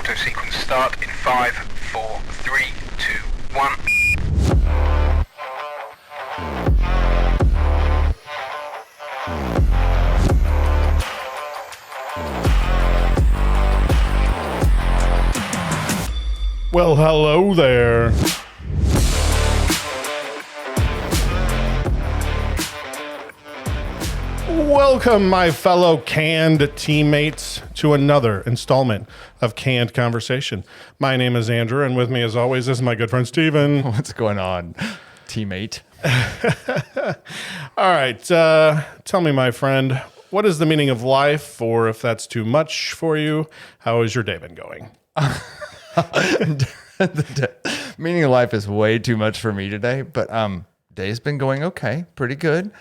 auto sequence start in 5, 4, 3, 2, 1. Well, hello there. Welcome, my fellow canned teammates, to another installment of Canned Conversation. My name is Andrew, and with me, as always, is my good friend Steven. What's going on, teammate? All right, tell me, my friend, what is the meaning of life, or if that's too much for you, how has your day been going? The meaning of life is way too much for me today, but day's been going okay, pretty good.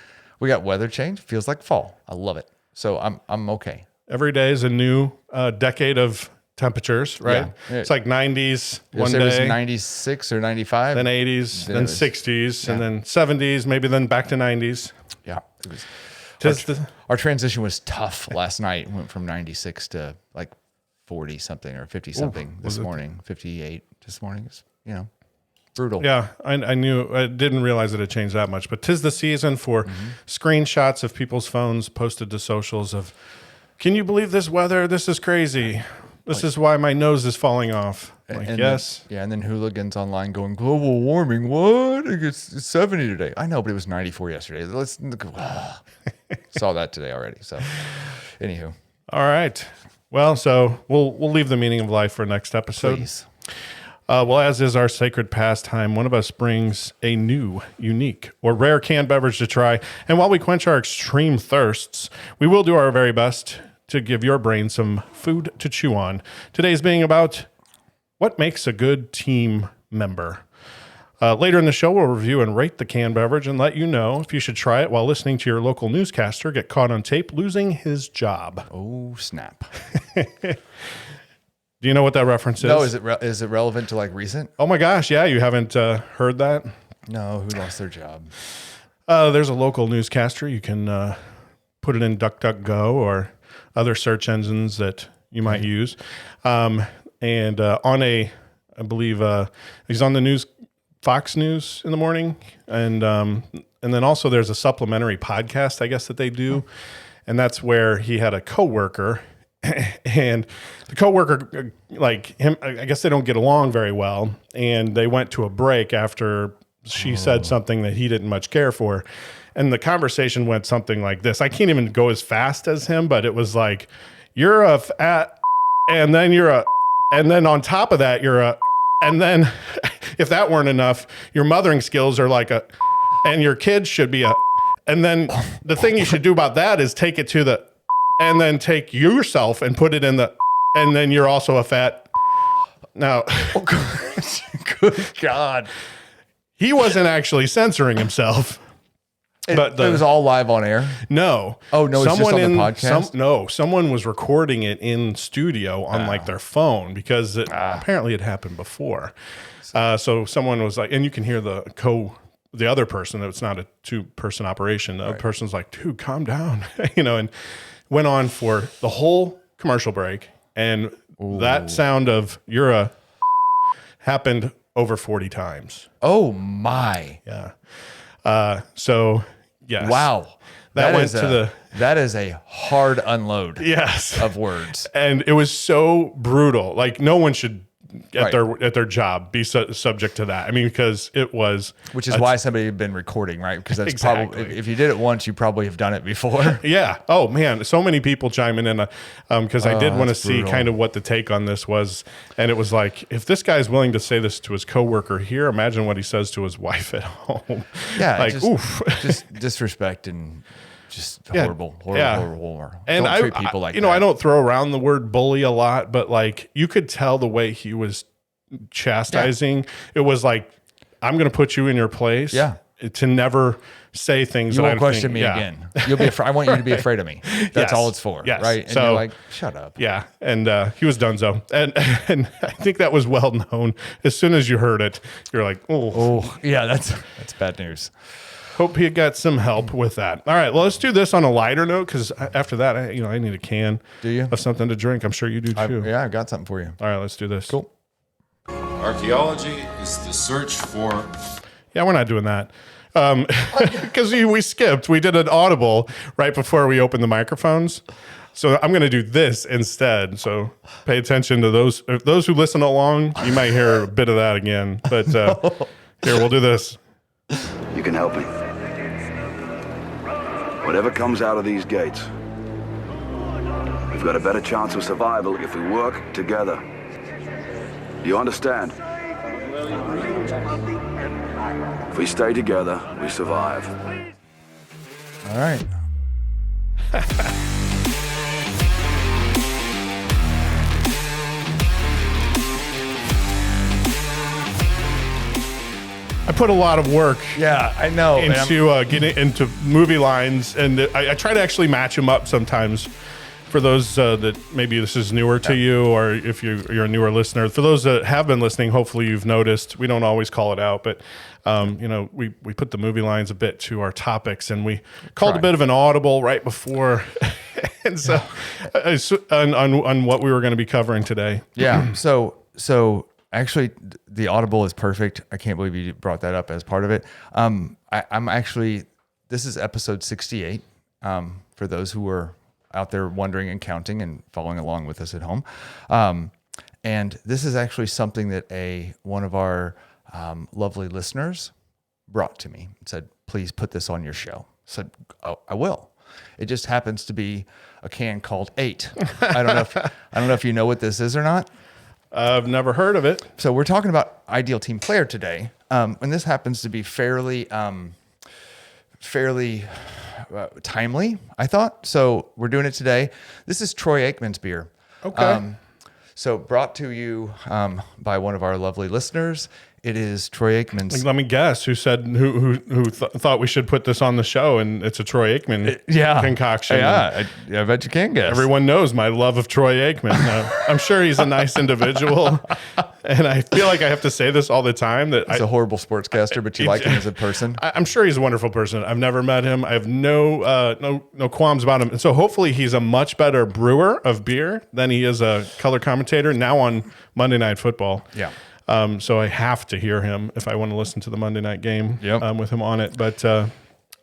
We got weather change, feels like fall. I love it. So I'm okay. Every day is a new decade of temperatures, right? Yeah. It's like 90s one Yesterday was day, 96 or 95. then 80s, then 60s, and yeah. then 70s, maybe then back to 90s. Yeah. It was, Our our transition was tough last night. Went from 96 to like 40 something or 50 something this morning, 58 this morning. It's, brutal. Yeah, I didn't realize it had changed that much, but 'tis the season for screenshots of people's phones posted to socials of, can you believe this weather? This is crazy. This is why my nose is falling off. Like, and yes. And then hooligans online going, global warming, what? It's 70 today. I know, but it was 94 yesterday. Saw that today already. So, anywho. All right. Well, so we'll leave the meaning of life for next episode. Please. Well, as is our sacred pastime, one of us brings a new, unique, or rare canned beverage to try. And while we quench our extreme thirsts, we will do our very best to give your brain some food to chew on. Today's being about what makes a good team member. Later in the show, we'll review and rate the canned beverage and let you know if you should try it while listening to your local newscaster get caught on tape losing his job. Oh, snap. Do you know what that reference is? No, is it relevant to like recent? Oh my gosh, yeah, you haven't heard that? No, who lost their job? There's a local newscaster. You can put it in DuckDuckGo or other search engines that you might use. I believe he's on the news, Fox News in the morning. And then also there's a supplementary podcast, I guess, that they do. And that's where he had a coworker. And the coworker, like him, I guess they don't get along very well. And they went to a break after she said something that he didn't much care for. And the conversation went something like this. I can't even go as fast as him, but it was like, you're a fat, and then and then on top of that, and then if that weren't enough, your mothering skills are like and your kids should be and then the thing you should do about that is take it to and then take yourself and put it in and then you're also a fat. Now, Good God. he wasn't actually censoring himself. But it was all live on air? No. Oh, no, it's just on the podcast? Someone was recording it in studio on like their phone because apparently it happened before. So someone was like, and you can hear the other person, it's not a two-person operation. The other person's like, dude, calm down, and went on for the whole commercial break. And that sound of happened over 40 times. Oh, my. Yeah. So, yes. Wow. That is a hard unload of words. And it was so brutal. Like, no one should at their job be subject to that. I mean, because it was, which is why somebody had been recording, right? Because that's exactly. Probably, if you did it once, you probably have done it before. Yeah. Oh man, so many people chiming in because I did want to see kind of what the take on this was, and it was like, if this guy's willing to say this to his coworker here, imagine what he says to his wife at home. Yeah, like oof, just disrespect and. Just horrible. And don't treat people like that. I don't throw around the word bully a lot, but like you could tell the way he was chastising. It was like, I'm going to put you in your place. Yeah. To never say things. You won't question me again. You'll be. I want you to be afraid of me. That's all it's for. Yes. Right. And so, you're like, shut up. Yeah. And he was donezo. And I think that was well known. As soon as you heard it, you're like, oh yeah, that's bad news. hope you got some help with that. All right, well, let's do this on a lighter note because after that, I need a can of something to drink. I'm sure you do too. I've got something for you. All right, let's do this. Cool. Archaeology is the search for... Yeah, we're not doing that. Because we skipped. We did an audible right before we opened the microphones. So I'm going to do this instead. So pay attention to those. If those who listen along, you might hear a bit of that again. But here, we'll do this. You can help me. Whatever comes out of these gates, we've got a better chance of survival if we work together. Do you understand? If we stay together, we survive. All right. I put a lot of work Yeah, I know. into getting into movie lines, and I try to actually match them up sometimes. For those that maybe this is newer to you, or if you're a newer listener, for those that have been listening, hopefully you've noticed we don't always call it out, but we put the movie lines a bit to our topics, and we called a bit of an audible right before, and so on what we were going to be covering today. Yeah. So actually, the audible is perfect. I can't believe you brought that up as part of it. I'm actually, this is episode 68. For those who were out there wondering and counting and following along with us at home. And this is actually something that one of our lovely listeners brought to me and said, please put this on your show. I said, oh, I will. It just happens to be a can called 8. I don't know if you know what this is or not. I've never heard of it. So we're talking about ideal team player today. And this happens to be fairly timely, I thought. So we're doing it today. This is Troy Aikman's beer. Okay. So brought to you by one of our lovely listeners. It is Troy Aikman's. Let me guess who said who thought we should put this on the show, and it's a Troy Aikman concoction. Yeah, I bet you can guess. Everyone knows my love of Troy Aikman. I'm sure he's a nice individual, and I feel like I have to say this all the time that he's a horrible sportscaster, but you like him as a person. I'm sure he's a wonderful person. I've never met him. I have no qualms about him, and so hopefully he's a much better brewer of beer than he is a color commentator now on Monday Night Football. Yeah. So I have to hear him if I want to listen to the Monday night game with him on it. But all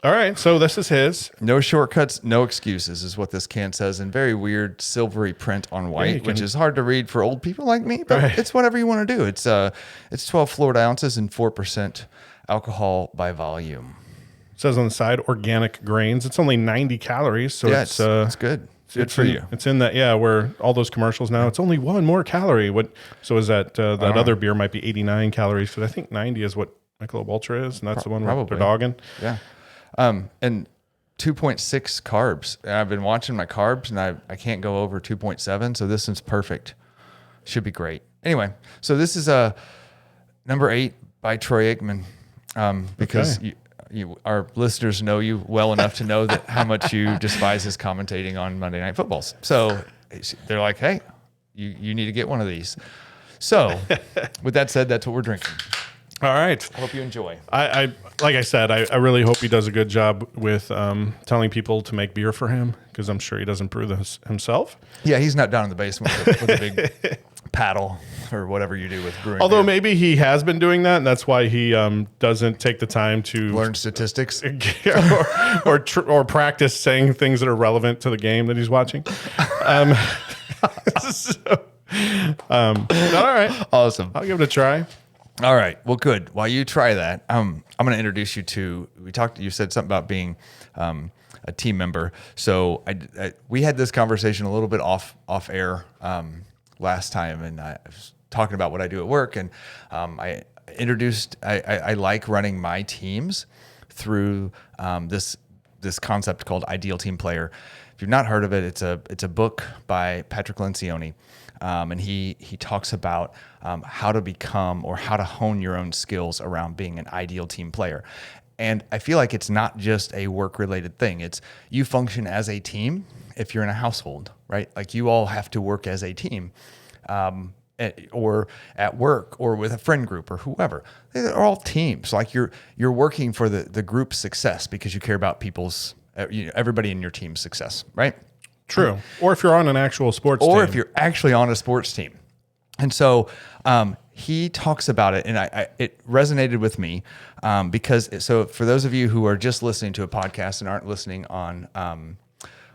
right, so this is his. No shortcuts, no excuses is what this can says in very weird silvery print on white, which is hard to read for old people like me, but it's whatever you want to do. It's 12 Florida ounces and 4% alcohol by volume. It says on the side, organic grains. It's only 90 calories, so it's good. Good for you. It's in that, where all those commercials now, it's only one more calorie. So is that other beer might be 89 calories, because I think 90 is what Michelob Ultra is, and that's the one where they're dogging. Yeah. And 2.6 carbs. And I've been watching my carbs, and I can't go over 2.7, so this one's perfect. Should be great. Anyway, so this is number 8 by Troy Aikman, because our listeners know you well enough to know that how much you despise his commentating on Monday Night Footballs. So they're like, hey, you need to get one of these. So with that said, that's what we're drinking. All right. I hope you enjoy. I like I said, I really hope he does a good job with telling people to make beer for him, because I'm sure he doesn't brew this himself. Yeah, he's not down in the basement with a big paddle or whatever you do with brewing. Although beer. maybe he has been doing that, and that's why he doesn't take the time to learn statistics or practice saying things that are relevant to the game that he's watching. All right, awesome. I'll give it a try. All right, well, good. While you try that, I'm going to introduce you to. You said something about being a team member. So we had this conversation a little bit off air last time, and I was talking about what I do at work, and I introduced. I like running my teams through this concept called Ideal Team Player. If you've not heard of it, it's a book by Patrick Lencioni, and he talks about how to become or how to hone your own skills around being an ideal team player. And I feel like it's not just a work-related thing. It's you function as a team if you're in a household, right? Like you all have to work as a team. And or at work or with a friend group or whoever. They're all teams. Like you're working for the group's success because you care about people's, everybody in your team's success, right? True. Or if you're on an actual sports team. Or if you're actually on a sports team. And so he talks about it, and it resonated with me because so for those of you who are just listening to a podcast and aren't listening on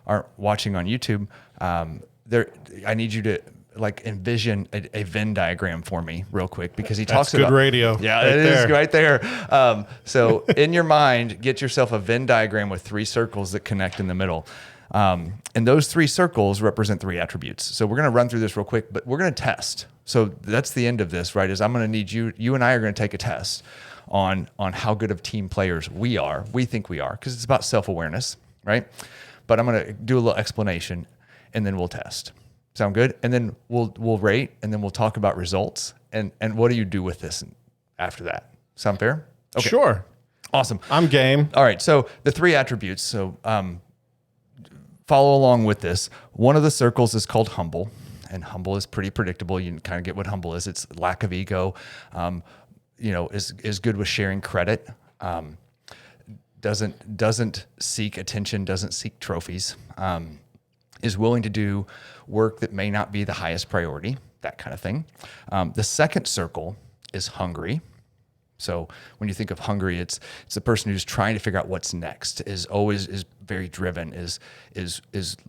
aren't watching on YouTube, I need you to like envision a Venn diagram for me real quick because he talks good about radio. Yeah, right it there. is right there. So in your mind, get yourself a Venn diagram with 3 circles that connect in the middle. And those 3 circles represent 3 attributes. So we're going to run through this real quick, but we're going to test. So that's the end of this, right? Is I'm going to need you and I are going to take a test on how good of team players we think we are, because it's about self-awareness, right? But I'm going to do a little explanation and then we'll test. Sound good? And then we'll rate, and then we'll talk about results and what do you do with this after that? Sound fair? Okay. Sure. Awesome. I'm game. All right. So the 3 attributes. So follow along with this. One of the circles is called humble, and humble is pretty predictable. You can kind of get what humble is. It's lack of ego. Is good with sharing credit. Doesn't seek attention. Doesn't seek trophies. Is willing to do work that may not be the highest priority. That kind of thing. The second circle is hungry. So when you think of hungry, it's the person who's trying to figure out what's next, is very driven, is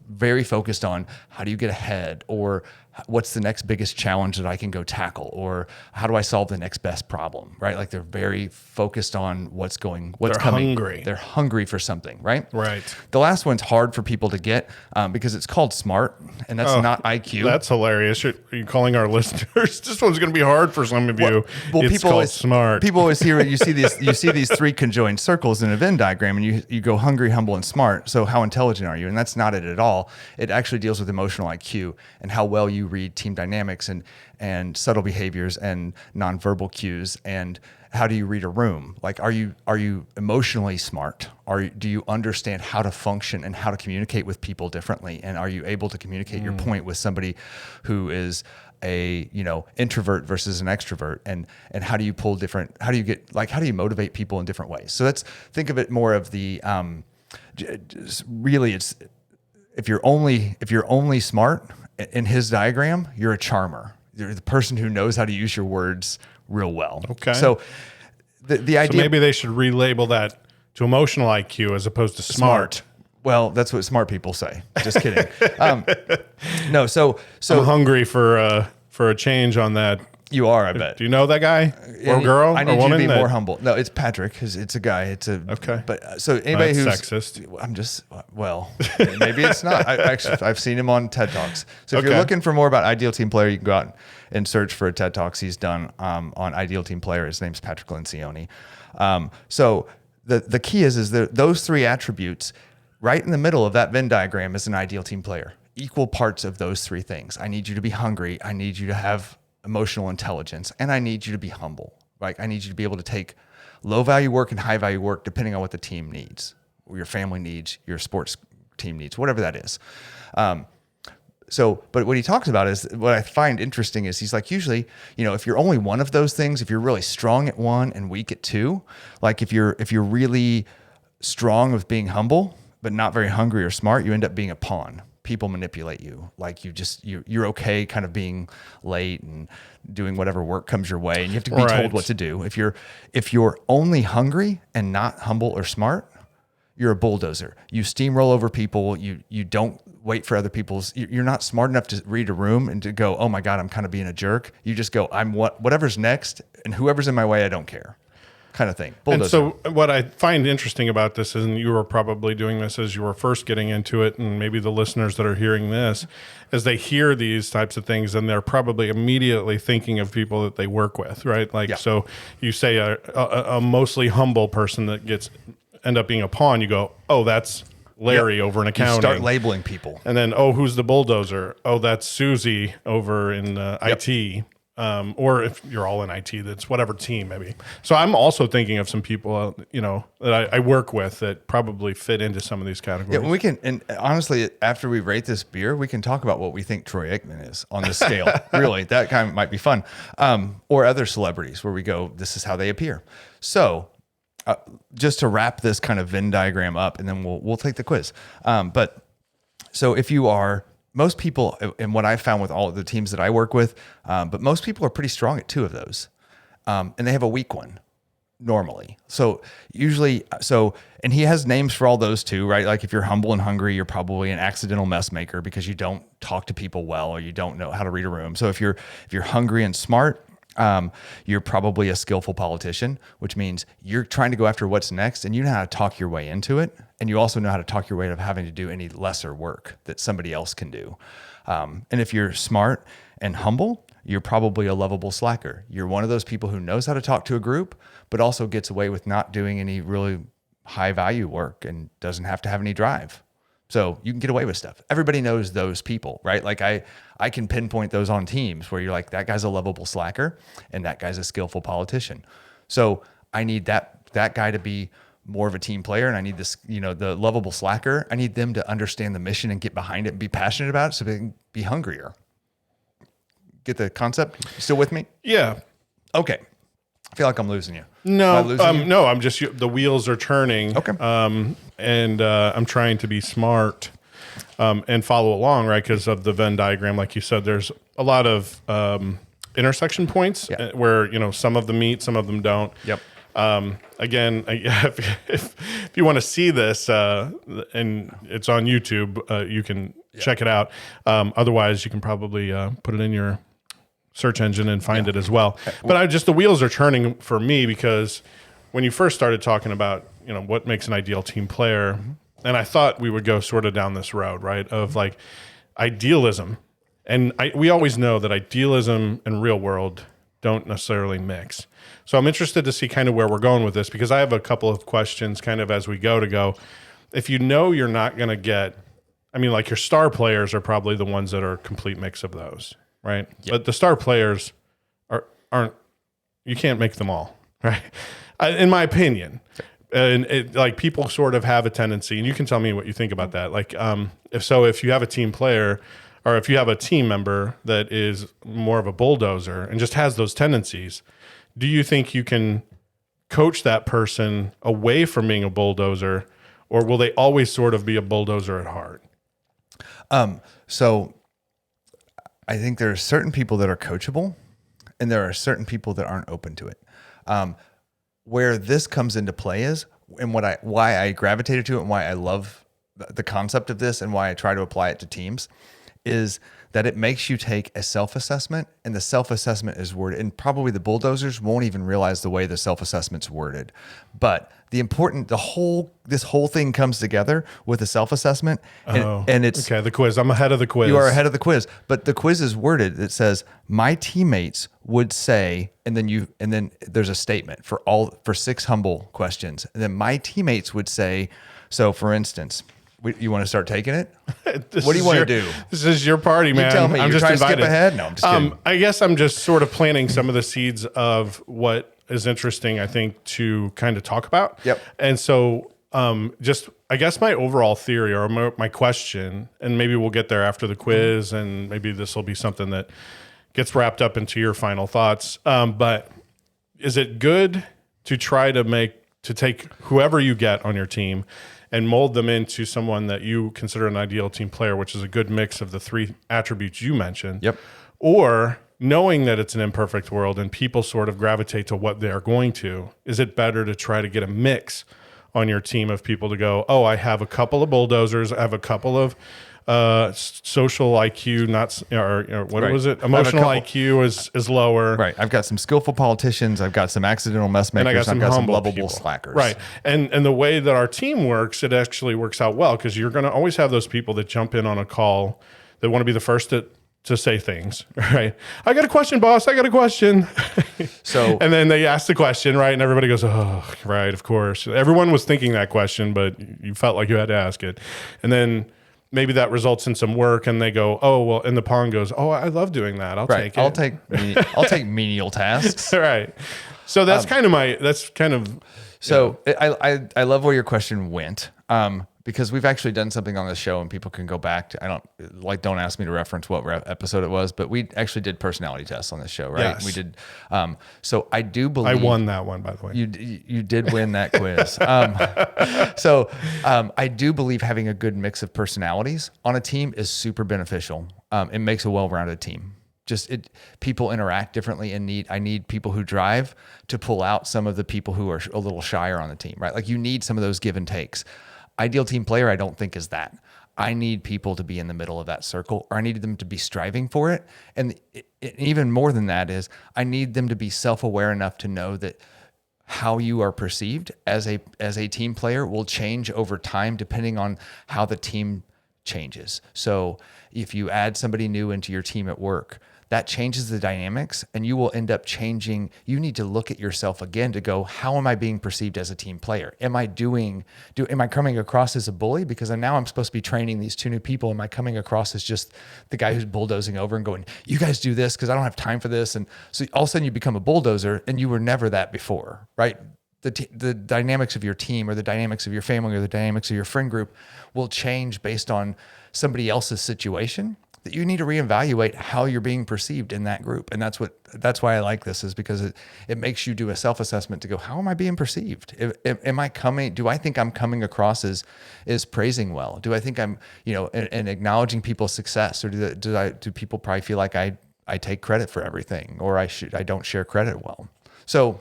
very focused on how do you get ahead, or what's the next biggest challenge that I can go tackle, or how do I solve the next best problem, right? Like they're very focused on what's coming. Hungry. They're hungry for something, right? Right. The last one's hard for people to get because it's called SMART, and that's not IQ. That's hilarious. Are you calling our listeners? This one's going to be hard for some of you. Well, it's people called always, smart. People always hear it. You see these 3 conjoined circles in a Venn diagram, and you go hungry, humble, and smart. So how intelligent are you? And that's not it at all. It actually deals with emotional IQ and how well you read team dynamics and subtle behaviors and nonverbal cues, and how do you read a room? Like, are you emotionally smart? Do you understand how to function and how to communicate with people differently? And are you able to communicate your point with somebody who is a introvert versus an extrovert? And how do you how do you motivate people in different ways? So think of it more of the really it's if you're only smart in his diagram, you're a charmer. You're the person who knows how to use your words real well. Okay. So the idea, So maybe they should relabel that to emotional IQ as opposed to smart. Well, that's what smart people say. Just kidding. No. So I'm hungry for a change on that. you are, I bet. Do you know that guy or girl I or need you to woman? be more humble. No, it's Patrick. It's a guy. Okay. But so anybody That's who's sexist. I'm just maybe it's not. I've seen him on TED Talks. So if you're Okay. looking for more about Ideal Team Player, you can go out and search for a TED Talks he's done on Ideal Team Player. His name's Patrick Lencioni. So the key is that those 3 attributes right in the middle of that Venn diagram is an ideal team player. Equal parts of those 3 things. I need you to be hungry. I need you to have emotional intelligence, and I need you to be humble. Like I need you to be able to take low value work and high value work depending on what the team needs, or your family needs, your sports team needs, whatever that is. But what he talks about is what I find interesting is he's like, usually, if you're only one of those things, if you're really strong at one and weak at 2, like if you're really strong with being humble, but not very hungry or smart, you end up being a pawn. People manipulate you. Like you're okay kind of being late and doing whatever work comes your way, and you have to be told what to do. If you're only hungry and not humble or smart, you're a bulldozer. You steamroll over people. You don't wait for other people's. You're not smart enough to read a room and to go, oh my God, I'm kind of being a jerk. You just go, whatever's next, and whoever's in my way, I don't care. Kind of thing. Bulldozer. And so what I find interesting about this is, and you were probably doing this as you were first getting into it, and maybe the listeners that are hearing this, as they hear these types of things, and they're probably immediately thinking of people that they work with, right? Like, so you say a mostly humble person that end up being a pawn, you go, oh, that's Larry over in accounting. You start labeling people. And then, oh, who's the bulldozer? Oh, that's Susie over in IT. or if you're all in IT, that's whatever team maybe. So I'm also thinking of some people, that I work with that probably fit into some of these categories. Yeah, well, we can, and honestly, after we rate this beer, we can talk about what we think Troy Aikman is on this scale. Really, that kind of might be fun. Or other celebrities where we go, this is how they appear. So just to wrap this kind of Venn diagram up, and then we'll take the quiz. But so if you are, most people, and what I've found with all of the teams that I work with, but most people are pretty strong at 2 of those. And they have a weak one normally. So usually, and he has names for all those too, right? Like if you're humble and hungry, you're probably an accidental mess maker because you don't talk to people well, or you don't know how to read a room. So if you're hungry and smart, you're probably a skillful politician, which means you're trying to go after what's next, and you know how to talk your way into it. And you also know how to talk your way out of having to do any lesser work that somebody else can do. And if you're smart and humble, you're probably a lovable slacker. You're one of those people who knows how to talk to a group, but also gets away with not doing any really high value work and doesn't have to have any drive. So you can get away with stuff. Everybody knows those people, right? Like I can pinpoint those on teams where you're like, that guy's a lovable slacker and that guy's a skillful politician. So I need that guy to be more of a team player, and I need this, the lovable slacker, I need them to understand the mission and get behind it and be passionate about it so they can be hungrier. Get the concept? You still with me? Yeah. Okay. I feel like I'm losing you. No, Am I losing you? no, I'm just, the wheels are turning. Okay. And I'm trying to be smart and follow along, right? Because of the Venn diagram, like you said, there's a lot of intersection points where, some of them meet, some of them don't. Yep. Again, if you want to see this, and it's on YouTube, you can check it out. Otherwise, you can probably put it in your search engine and find it as well. But the wheels are turning for me because when you first started talking about, what makes an ideal team player, and I thought we would go sort of down this road, right, of like idealism. And we always know that idealism and real world don't necessarily mix. So I'm interested to see kind of where we're going with this, because I have a couple of questions kind of as we go. If you're not going to get, like your star players are probably the ones that are a complete mix of those, right? Yep. But the star players aren't, you can't make them all, right? In my opinion. And like people sort of have a tendency, and you can tell me what you think about that. Like, if you have a team player, or if you have a team member that is more of a bulldozer and just has those tendencies, do you think you can coach that person away from being a bulldozer, or will they always sort of be a bulldozer at heart? So I think there are certain people that are coachable, and there are certain people that aren't open to it. Where this comes into play is, and why I gravitated to it and why I love the concept of this and why I try to apply it to teams, is that it makes you take a self-assessment, and the self-assessment is worded, and probably the bulldozers won't even realize the way the self-assessment's worded. But this whole thing comes together with a self-assessment, and it's okay. The quiz. I'm ahead of the quiz. You are ahead of the quiz, but the quiz is worded. It says my teammates would say, and then there's a statement for 6 humble questions, and then my teammates would say. So, for instance, you want to start taking it? What do you want to do? This is your party, man. You tell me. I'm You're just trying invited. to skip ahead? No, I'm just kidding. I guess I'm just sort of planting some of the seeds of what is interesting, I think, to kind of talk about. Yep. And so I guess my overall theory, or my question, and maybe we'll get there after the quiz, and maybe this will be something that gets wrapped up into your final thoughts. But is it good to try to take whoever you get on your team and mold them into someone that you consider an ideal team player, which is a good mix of the 3 attributes you mentioned? Yep. Or knowing that it's an imperfect world and people sort of gravitate to what they're going to, is it better to try to get a mix on your team of people to go, I have a couple of bulldozers, I have a couple of social IQ, was it? Emotional IQ is lower. Right. I've got some skillful politicians. I've got some accidental mess makers. And I've got some lovable people. slackers. Right. And the way that our team works, it actually works out well, because you're going to always have those people that jump in on a call that want to be the first to say things, right? I got a question, boss. I got a question. So, and then they ask the question, right? And everybody goes, oh, right, of course. Everyone was thinking that question, but you felt like you had to ask it. And then maybe that results in some work, and they go, oh well, and the pawn goes, oh, I love doing that. I'll take it. I'll take menial tasks. Right. So that's kind of. So I love where your question went. Because we've actually done something on the show and people can go back to, don't ask me to reference what episode it was, but we actually did personality tests on this show, right? Yes. We did. So I do believe I won that one, by the way. you did win that quiz. I do believe having a good mix of personalities on a team is super beneficial. It makes a well-rounded team. People interact differently and I need people who drive to pull out some of the people who are a little shyer on the team, right? Like you need some of those give and takes. Ideal team player, I don't think is that. I need people to be in the middle of that circle, or I need them to be striving for it. And even more than that is I need them to be self-aware enough to know that how you are perceived as a team player will change over time depending on how the team changes. So if you add somebody new into your team at work, that changes the dynamics and you will end up changing. You need to look at yourself again to go, how am I being perceived as a team player? Am I coming across as a bully? Because now I'm supposed to be training these two new people. Am I coming across as just the guy who's bulldozing over and going, you guys do this because I don't have time for this? And so all of a sudden you become a bulldozer and you were never that before, right? The dynamics of your team or the dynamics of your family or the dynamics of your friend group will change based on somebody else's situation. That you need to reevaluate how you're being perceived in that group. And that's why I like this, is because it makes you do a self-assessment to go, how am I being perceived? Do I think I'm coming across as praising well? Do I think I'm, and acknowledging people's success? Or do people probably feel like I take credit for everything, or I don't share credit well? So,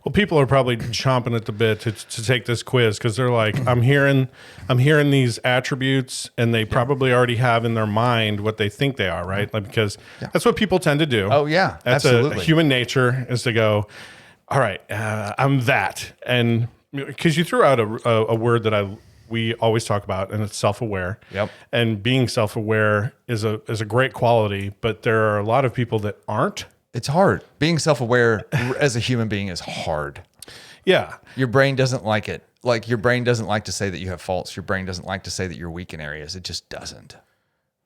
well, people are probably chomping at the bit to take this quiz because they're like, I'm hearing these attributes, and they probably already have in their mind what they think they are, right? Like, because that's what people tend to do. Oh yeah, that's absolutely. A human nature is to go, all right, I'm that, and because you threw out a word that we always talk about, and it's self-aware. Yep. And being self-aware is a great quality, but there are a lot of people that aren't. It's hard. Being self-aware as a human being is hard. Yeah. Your brain doesn't like it. Like your brain doesn't like to say that you have faults. Your brain doesn't like to say that you're weak in areas. It just doesn't.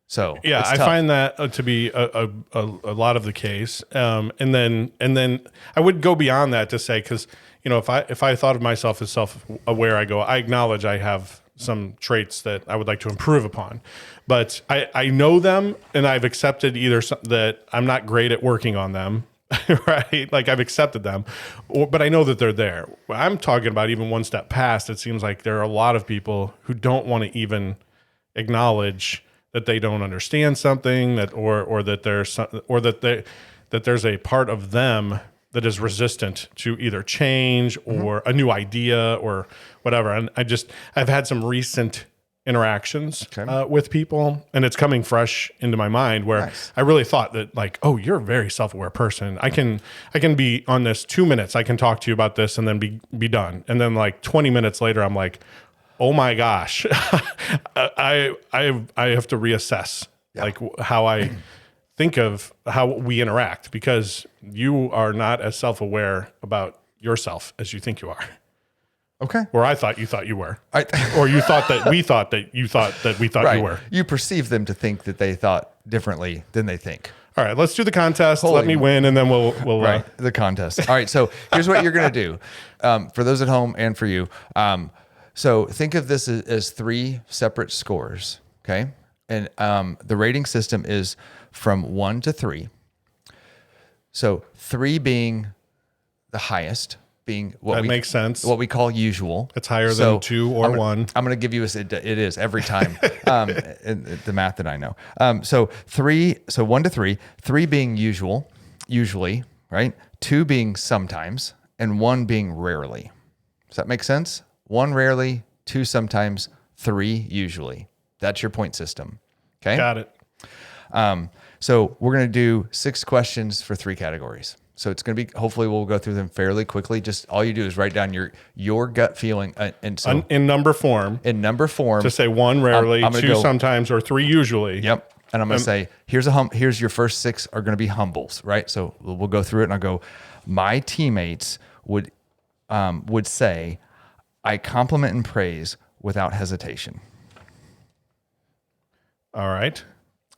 So yeah, I find that to be a lot of the case. And then I would go beyond that to say, because if I thought of myself as self-aware, I acknowledge I have some traits that I would like to improve upon, but I know them, and I've accepted either that I'm not great at working on them, right? Like I've accepted them, but I know that they're there. I'm talking about even one step past. It seems like there are a lot of people who don't want to even acknowledge that they don't understand something, that there's a part of them that is resistant to either change or a new idea or whatever. And I've had some recent interactions with people, and it's coming fresh into my mind where I really thought that, like, oh, you're a very self-aware person. I can be on this 2 minutes. I can talk to you about this and then be done. And then like 20 minutes later, I'm like, oh my gosh, I have to reassess like how I think of how we interact, because you are not as self-aware about yourself as you think you are. Okay. Or I thought you were. Or you thought that we thought that you thought that we thought you were. You perceive them to think that they thought differently than they think. All right, let's do the contest. Let me win, and then we'll the contest. All right, so here's what you're going to do for those at home and for you. So think of this as 3 separate scores, okay? And the rating system is from 1 to 3. So 3 being the highest, being what makes sense. What we call usual. It's higher than 2 or 1. I'm going to give you it is every time. The math that I know. So 1 to 3, 3 being usually, right? 2 being sometimes, and 1 being rarely. Does that make sense? 1 rarely, 2 sometimes, 3 usually. That's your point system. Okay. Got it. So we're going to do 6 questions for 3 categories. So it's going to be, hopefully we'll go through them fairly quickly. Just all you do is write down your gut feeling. And so in number form. To say 1 rarely, 2 sometimes, or 3 usually. Yep. And I'm going to say, here's your first 6 are going to be humbles, right? So we'll go through it, and I'll go, my teammates would say, I compliment and praise without hesitation. All right.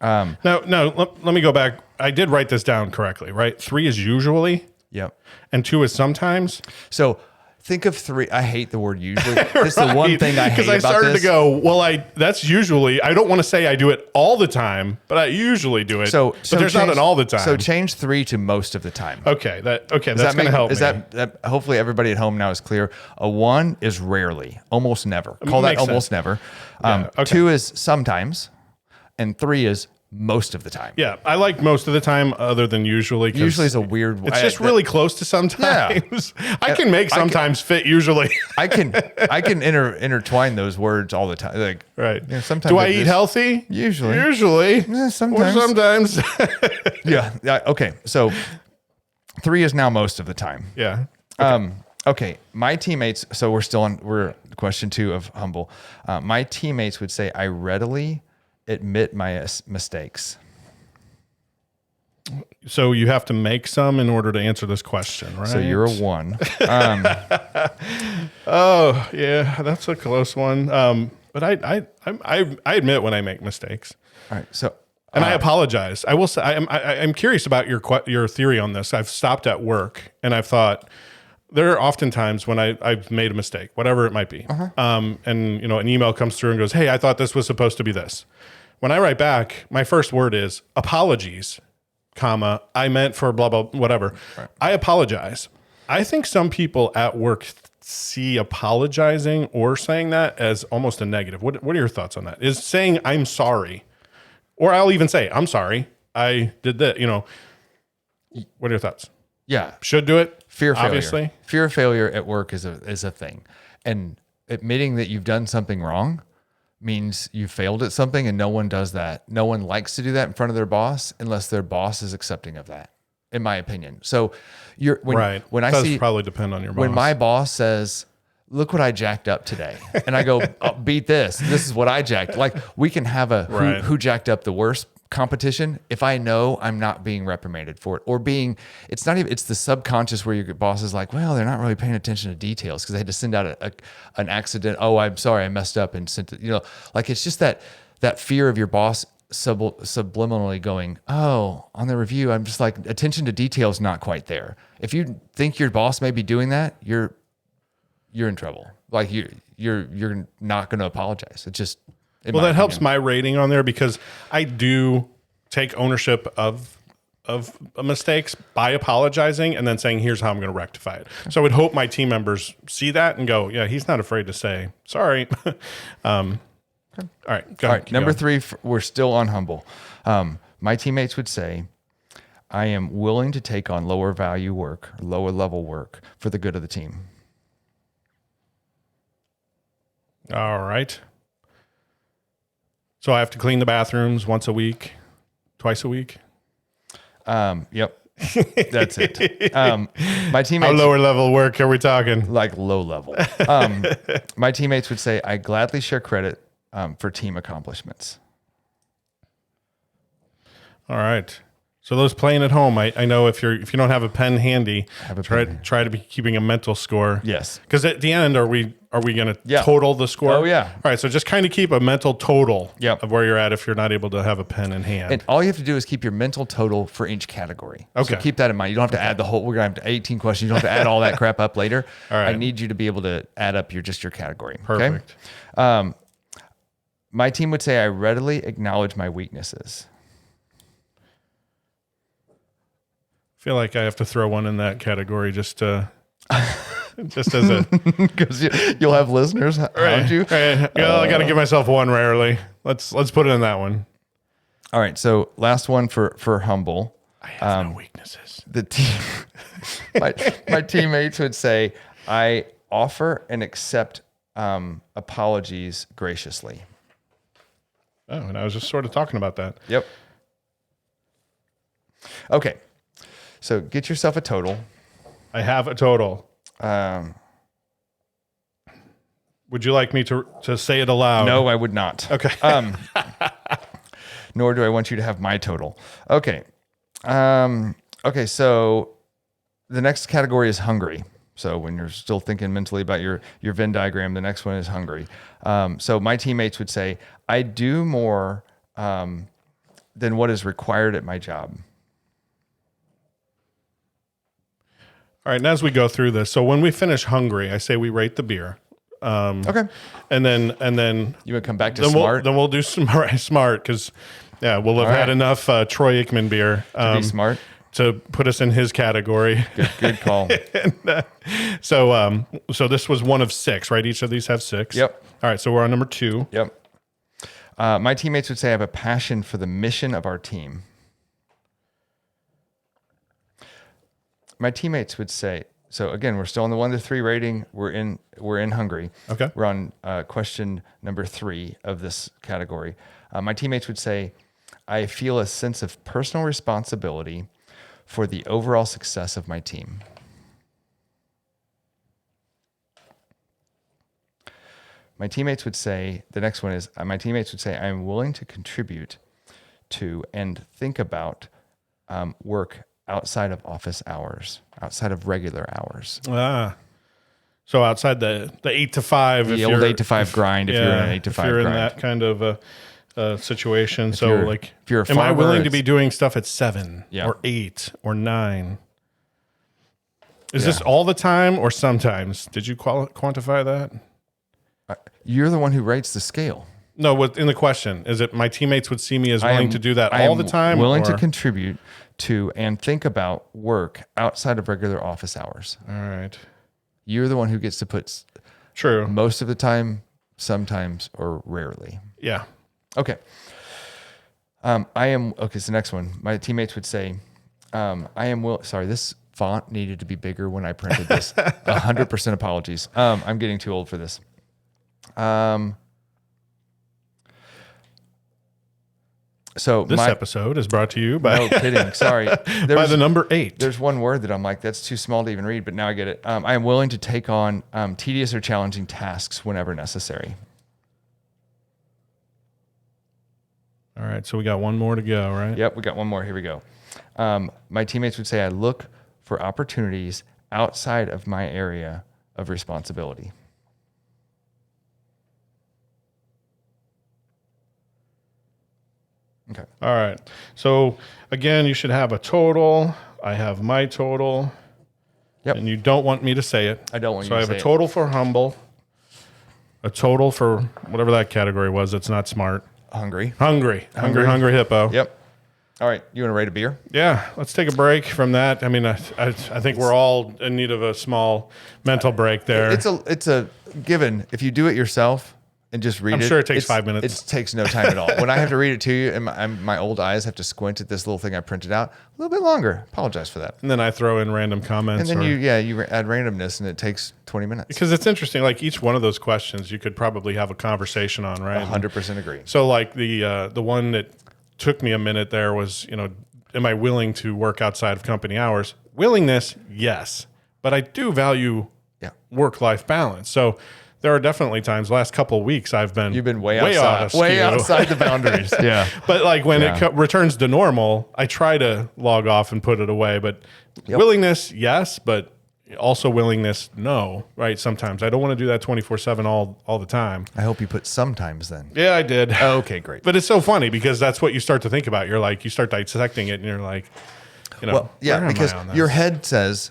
Let me go back. I did write this down correctly, right? 3 is usually, Yep. and 2 is sometimes. So think of 3. I hate the word usually. This is the one thing I hate about this. Because I started to go, well, that's usually, I don't want to say I do it all the time, but I usually do it. But there's not an all the time. So change 3 to most of the time. Okay. That's going to help me. That hopefully everybody at home now is clear. A 1 is rarely, almost never. Call that almost never. Okay. 2 is sometimes, and 3 is most of the time. Yeah, I like most of the time other than usually. Usually is a weird. It's just really close to sometimes. Yeah. I can make sometimes fit usually. I can intertwine those words all the time. Like, right. You know, sometimes do I eat healthy? Usually. Yeah, sometimes. Or sometimes. Yeah. Okay. So 3 is now most of the time. Yeah. Okay. My teammates. So we're question 2 of humble. My teammates would say I readily admit my mistakes. So you have to make some in order to answer this question, right? So you're a 1. Oh yeah, that's a close one. But I admit when I make mistakes. All right. So and I apologize. I will say I'm curious about your theory on this. I've stopped at work and I've thought there are often times when I've made a mistake, whatever it might be. And an email comes through and goes, "Hey, I thought this was supposed to be this." When I write back, my first word is apologies, comma, I meant for blah, blah, whatever. Right. I apologize. I think some people at work see apologizing or saying that as almost a negative. What are your thoughts on that? Is saying I'm sorry, or I'll even say, I'm sorry, I did that, what are your thoughts? Yeah. Should do it. Fear of obviously. Failure. Fear of failure at work is a thing. And admitting that you've done something wrong means you failed at something, and no one does that. No one likes to do that in front of their boss unless their boss is accepting of that, in my opinion. So when I see, probably depend on your boss. When my boss says, "Look what I jacked up today," and I go, "Oh, beat this. This is what I jacked." Like, we can have a who jacked up the worst competition if I know I'm not being reprimanded for it, or it's not even, it's the subconscious where your boss is like, well, they're not really paying attention to details because they had to send out an accident. Oh, I'm sorry, I messed up and sent it, like, it's just that fear of your boss subliminally going, oh, on the review, I'm just like, attention to detail is not quite there. If you think your boss may be doing that, you're in trouble. Like, you're not going to apologize. It's just, well, that helps my rating on there because I do take ownership of mistakes by apologizing and then saying, here's how I'm going to rectify it. So I would hope my team members see that and go, yeah, he's not afraid to say sorry. All right. Go ahead. Number 3, we're still on humble. My teammates would say, I am willing to take on lower value work, lower level work for the good of the team. All right. So I have to clean the bathrooms once a week, twice a week. Yep. That's it. My teammates. How lower level work are we talking? Like low level. My teammates would say, I gladly share credit for team accomplishments. All right. So those playing at home, I know if you don't have a pen handy, try to be keeping a mental score. Yes. Because at the end, are we going to total the score? Oh yeah. All right. So just kind of keep a mental total of where you're at if you're not able to have a pen in hand. And all you have to do is keep your mental total for each category. Okay. So keep that in mind. You don't have to add the whole. We're gonna have 18 questions. You don't have to add all that crap up later. All right. I need you to be able to add up your category. Perfect. Okay? My team would say I readily acknowledge my weaknesses. I feel like I have to throw one in that category just as a because you'll have listeners around you. Right. Well, I got to give myself one rarely. Let's put it in that one. All right. So last one for humble. I have no weaknesses. My teammates would say I offer and accept apologies graciously. Oh, and I was just sort of talking about that. Yep. Okay. So get yourself a total. I have a total. Would you like me to say it aloud? No, I would not. Okay. Nor do I want you to have my total. Okay. Okay. So the next category is hungry. So when you're still thinking mentally about your Venn diagram, the next one is hungry. So my teammates would say, I do more than what is required at my job. All right, and as we go through this, so when we finish hungry, I say we rate the beer. Okay. And then You would come back to then smart. we'll do smart because we'll have All right. had enough Troy Aikman beer Be smart. to put us in his category. Good call. So this was one of 6, right? Each of these have 6. Yep. All right, so we're on number 2. Yep. My teammates would say I have a passion for the mission of our team. My teammates would say, so again, we're still on the 1 to 3 rating. We're in hungry. Okay. We're on question number 3 of this category. My teammates would say, I feel a sense of personal responsibility for the overall success of my team. My teammates would say, the next one is, my teammates would say, I'm willing to contribute to and think about work outside of office hours, outside of regular hours. So outside the 8 to 5, The old 8 to 5 grind, if you're in an 8 to 5 if you're grind. in that kind of a situation. So you're- like, if you're a am I farmer, willing to it's- be doing stuff at 7 Yeah. or 8 or 9? Is this all the time or sometimes? Did you quantify that? You're the one who rates the scale. No, in the question, is it my teammates would see me as willing to do that all the time? Willing to or- contribute to and think about work outside of regular office hours. All right. You're the one who gets to put True. most of the time, sometimes, or rarely. Yeah. Okay. So the next one. My teammates would say, sorry, this font needed to be bigger when I printed this. 100% apologies. I'm getting too old for this. So This episode is brought to you by, no kidding. Sorry. by the number 8. There's one word that I'm like, that's too small to even read, but now I get it. I am willing to take on tedious or challenging tasks whenever necessary. All right. So we got one more to go, right? Yep, we got one more. Here we go. My teammates would say I look for opportunities outside of my area of responsibility. Okay. All right. So again, you should have a total. I have my total. Yep. And you don't want me to say it. I don't want you So to I have say a it. total for humble, a total for whatever that category was. It's not smart. Hungry. Hungry hippo. Yep. All right. You want to rate a beer? Yeah. Let's take a break from that. I mean, I think we're all in need of a small mental break there. It's a given. If you do it yourself and just read I'm it, sure it takes it's- 5 minutes. It takes no time at all. When I have to read it to you, and my old eyes have to squint at this little thing I printed out a little bit longer. Apologize for that. And then I throw in random comments. And then you add randomness, and it takes 20 minutes. because it's interesting. Like each one of those questions, you could probably have a conversation on, right? 100% agree. So like the one that took me a minute there was, am I willing to work outside of company hours? Willingness, yes, but I do value Yeah. work-life balance. So there are definitely times. Last couple of weeks, I've been You've been way askew. outside the boundaries. Yeah. But like when Yeah. it returns to normal, I try to log off and put it away. But willingness, yes, but also willingness, no. Right? Sometimes I don't want to do that 24/7 all the time. I hope you put sometimes then. Yeah, I did. Okay, great. But it's so funny because that's what you start to think about. You're like, you start dissecting it, and you're like, Well, where yeah, am I because on this? your head says,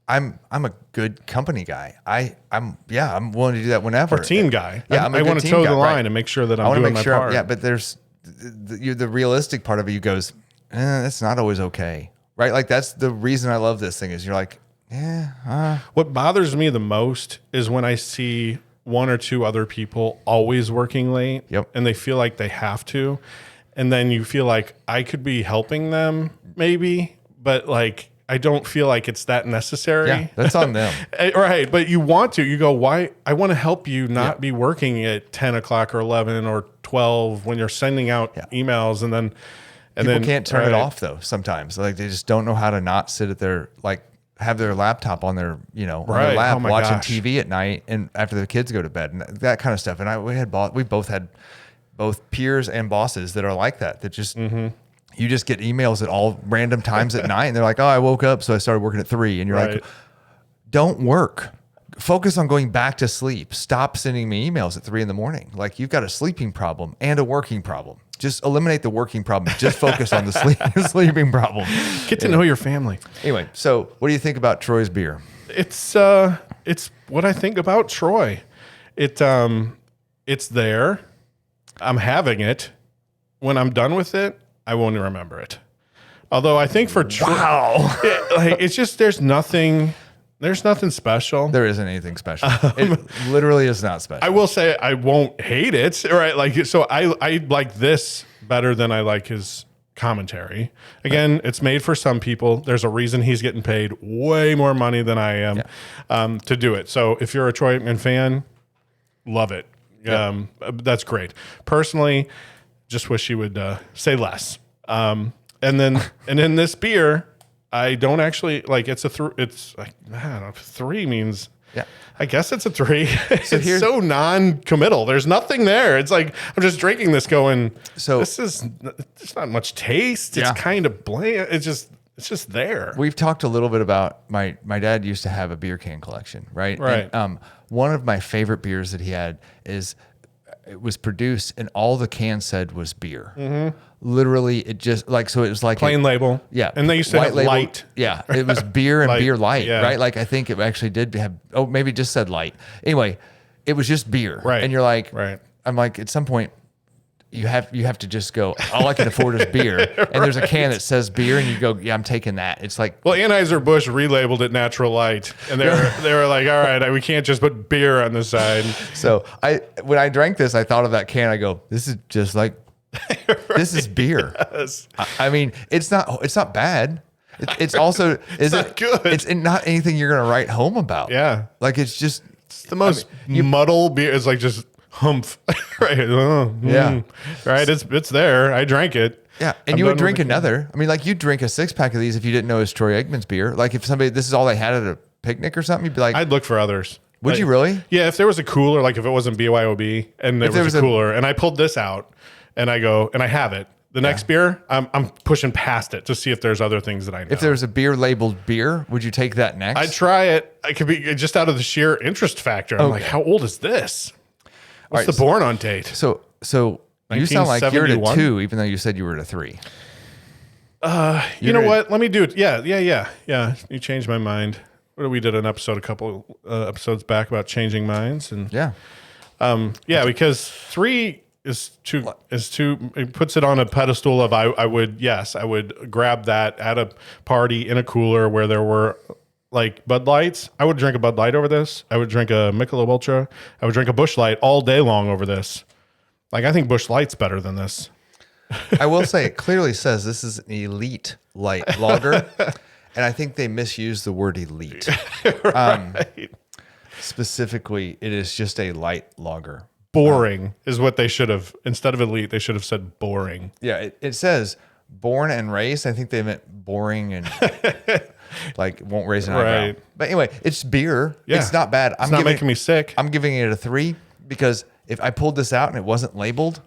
I'm a good company guy. I'm willing to do that whenever. or team guy. Yeah, I I'm a good want to team toe guy, the line right. and make sure that I I'm want to doing make my sure. part. Yeah, but there's the realistic part of it. You goes, that's not always okay, right? Like that's the reason I love this thing is you're like, What bothers me the most is when I see one or two other people always working late, Yep. and they feel like they have to, and then you feel like I could be helping them maybe, but like I don't feel like it's that necessary. yeah, that's on them. Right, but you want to. You go, why? I want to help you not be working at 10 o'clock or 11 or 12 when you're sending out emails, and then People can't turn it off though. Sometimes like they just don't know how to not sit at their have their laptop on their on their Right. lap Oh my watching gosh. TV at night and after the kids go to bed and that kind of stuff. And we both had both peers and bosses that are like that just you just get emails at all random times at night and they're like, oh, I woke up so I started working at 3 and you're like, don't work. Focus on going back to sleep. Stop sending me emails at 3 a.m. Like you've got a sleeping problem and a working problem. Just eliminate the working problem. Just focus on the sleeping problem. Get to know your family. Anyway, so what do you think about Troy's beer? It's what I think about Troy. It's there. I'm having it. When I'm done with it, I won't remember it. Although I think for Troy, it's just there's nothing special. There isn't anything special. It literally is not special. I will say I won't hate it, right? Like, so I like this better than I like his commentary. Again, it's made for some people. There's a reason he's getting paid way more money than I am to do it. So if you're a Troy Aikman fan, love it. That's great. Personally, just wish he would say less. And in this beer, I don't actually like. It's it's like, I don't know, 3 means. Yeah, I guess it's a 3. It's so non-committal. There's nothing there. It's like I'm just drinking this, going. So there's not much taste. It's kind of bland. It's just there. We've talked a little bit about my dad used to have a beer can collection, right? Right. And, one of my favorite beers that he had it was produced and all the can said was beer. Mm-hmm. Literally, it just like, so it was like plain label. Yeah. And they used to have light. Yeah. It was beer and light, beer light, yeah. right? Like I think it actually did have, maybe it just said light. Anyway, it was just beer. Right. And you're like, right. I'm like, at some point, you have to just go, all I can afford is beer. And there's a can that says beer and you go, yeah, I'm taking that. It's like, well, Anheuser-Busch relabeled it Natural Light. And they were like, all right, we can't just put beer on the side. So when I drank this, I thought of that can. I go, this is just like, this is beer. Yes. I mean, it's not bad. It's also, it's not good. It's not anything you're going to write home about. Yeah. Like it's just, it's the most muddle beer. It's like just humph. Right. Yeah. Right. It's there. I drank it. Yeah. And you would drink another. I mean, like you'd drink a 6-pack of these if you didn't know it was Troy Aikman's beer. Like if this is all they had at a picnic or something, you'd be like, I'd look for others. Would you really? Yeah. If there was a cooler, like if it wasn't BYOB and there was a cooler and I pulled this out and I go and I have it, the next beer, I'm pushing past it to see if there's other things that I know. If there was a beer labeled beer, would you take that next? I'd try it. I could be just out of the sheer interest factor. I'm like, how old is this? What's the born on date? So you sound like you're at a 2, even though you said you were at a 3. You know what? Let me do it. Yeah. You changed my mind. We did an episode a couple episodes back about changing minds, and because 3 is too. It puts it on a pedestal of I would grab that at a party in a cooler where there were like Bud Lights. I would drink a Bud Light over this. I would drink a Michelob Ultra. I would drink a Busch Light all day long over this. Like I think Busch Light's better than this. I will say it clearly says this is an elite light lager, and I think they misused the word elite. Right. Specifically, it is just a light lager. Boring is what they should have. Instead of elite, they should have said boring. Yeah, it says born and raised. I think they meant boring and like won't raise an eyebrow. Right. But anyway, it's beer. Yeah. It's not bad. It's not making me sick. I'm giving it a 3 because if I pulled this out and it wasn't labeled,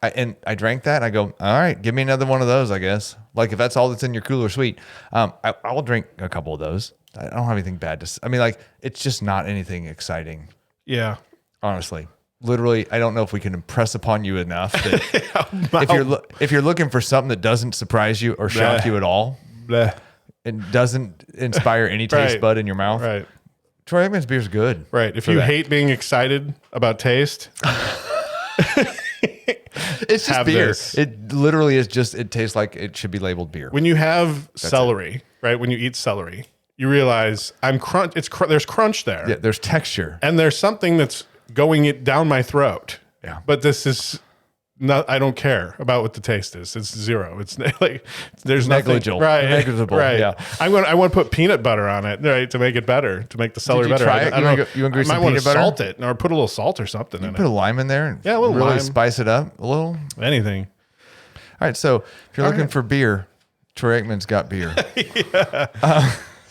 I drank that, I go, all right, give me another one of those, I guess. Like if that's all that's in your cooler, sweet. I'll drink a couple of those. I don't have anything bad to. I mean, like it's just not anything exciting. Yeah, honestly. Literally, I don't know if we can impress upon you enough that if you're looking for something that doesn't surprise you or shock you at all, and doesn't inspire any taste bud in your mouth, right? Troy Aikman's beer is good, right? If you hate being excited about taste, it's just beer. This. It literally is just. It tastes like it should be labeled beer. When you have celery, right? When you eat celery, you realize there's crunch there. Yeah, there's texture, and there's something that's going it down my throat. Yeah. But this is not, I don't care about what the taste is. It's 0. It's like, there's negligible. Nothing. Right. Negligible. Right. Yeah. I want to put peanut butter on it, right? To make it better, to make the celery better. Try it? I don't know. You want to might want to salt it or put a little salt or something in it. Put a lime in there and a little really lime. Spice it up a little. Anything. All right. So if you're looking for beer, Troy Aikman's got beer.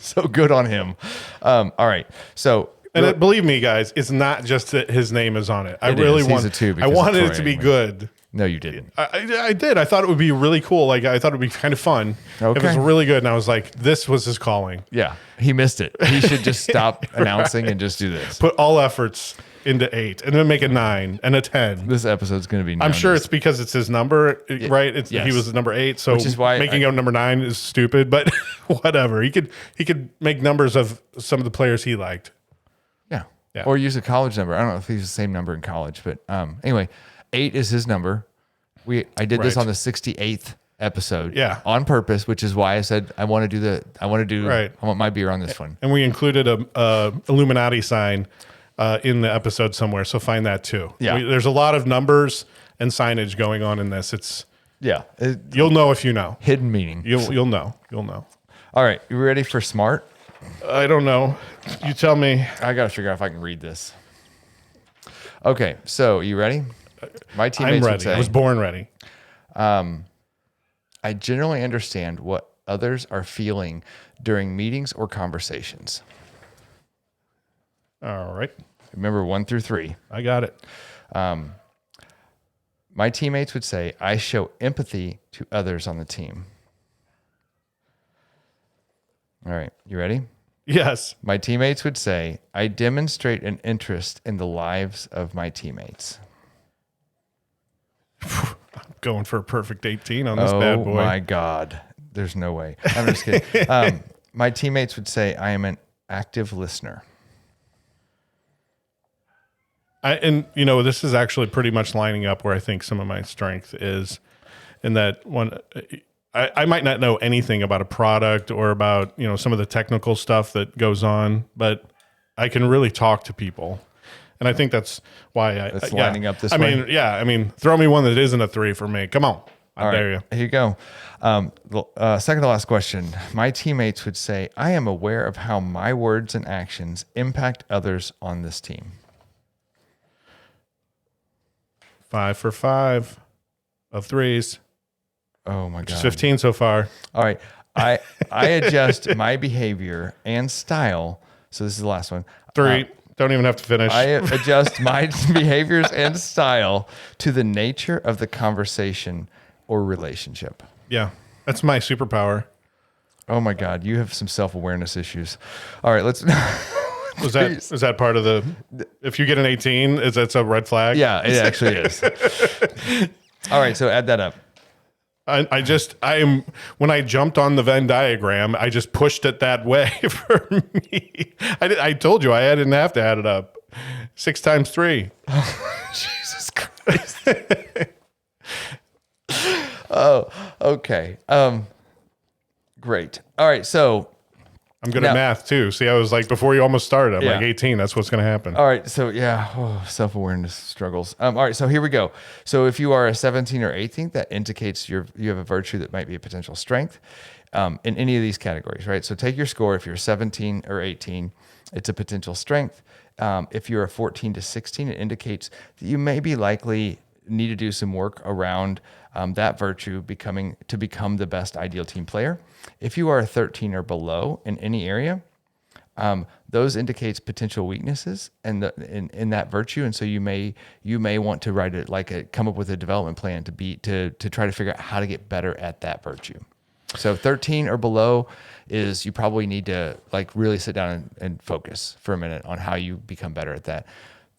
So good on him. All right. So, and believe me, guys, it's not just that his name is on it. I wanted it to be good. No, you didn't. I did. I thought it would be really cool. Like I thought it would be kind of fun. Okay. If it was really good, and I was like, this was his calling. Yeah, he missed it. He should just stop announcing and just do this. Put all efforts into 8 and then make a 9 and a 10. This episode's going to be. I'm sure it's because it's his number, right? Yes. He was number 8, so Which is why making out number 9 is stupid. But whatever, he could make numbers of some of the players he liked. Yeah. Yeah. Or use a college number. I don't know if he's the same number in college, but anyway, 8 is his number. I did this Right. on the 68th episode. Yeah. On purpose, which is why I said I want Right. I want my beer on this one. And we included a Illuminati sign in the episode somewhere, so find that too. Yeah. There's a lot of numbers and signage going on in this. It's Yeah. you'll know if you know. Hidden meaning. You'll know. You'll know. All right. You ready for smart? I don't know. You tell me. I got to figure out if I can read this. Okay. So you ready? My teammates I'm would ready. say, I was born ready. I generally understand what others are feeling during meetings or conversations. All right. Remember 1 through 3. I got it. My teammates would say, I show empathy to others on the team. All right. You ready? Yes. My teammates would say, I demonstrate an interest in the lives of my teammates. Going for a perfect 18 on this bad boy. Oh my God. There's no way. I'm just kidding. My teammates would say, I am an active listener. This is actually pretty much lining up where I think some of my strength is in that one. I might not know anything about a product or about, some of the technical stuff that goes on, but I can really talk to people. And I think that's why That's lining up this way. I mean, throw me one that isn't a 3 for me. Come on. I dare you. Here you go. Second to last question. My teammates would say, I am aware of how my words and actions impact others on this team. 5 for 5 of 3s. Oh my God. Just 15 so far. All right. I adjust my behavior and style. So this is the last one. 3. Don't even have to finish. I adjust my behaviors and style to the nature of the conversation or relationship. Yeah. That's my superpower. Oh my God. You have some self-awareness issues. All right. Let's. Was that part of the? If you get an 18, that's a red flag? Yeah, it actually is. All right. So add that up. When I jumped on the Venn diagram, I just pushed it that way for me. I told you I didn't have to add it up. 6 times 3. Jesus Christ. Oh, okay. Great. All right. So I'm good at math too. See, I was like, before you almost started, I'm like 18. That's what's going to happen. All right. So self-awareness struggles. All right. So here we go. So if you are a 17 or 18, that indicates you have a virtue that might be a potential strength in any of these categories, right? So take your score. If you're 17 or 18, it's a potential strength. If you're a 14 to 16, it indicates that you may be likely need to do some work around that virtue to become the best ideal team player. If you are a 13 or below in any area, those indicates potential weaknesses in that virtue, and so you may want to write it come up with a development plan to try to figure out how to get better at that virtue. So 13 or below is you probably need to really sit down and focus for a minute on how you become better at that.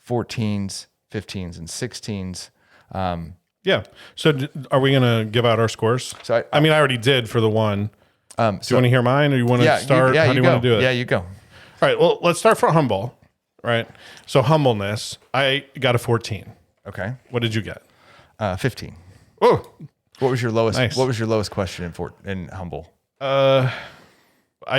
14s, 15s, and 16s. Yeah. So are we going to give out our scores? So I mean, I already did for the one. Do you want to hear mine, or you want to start? How do you want to do it? Yeah, you go. All right. Well, let's start for humble. Right. So humbleness, I got a 14. Okay. What did you get? 15. Oh, What was your lowest? Nice. What was your lowest question in humble? I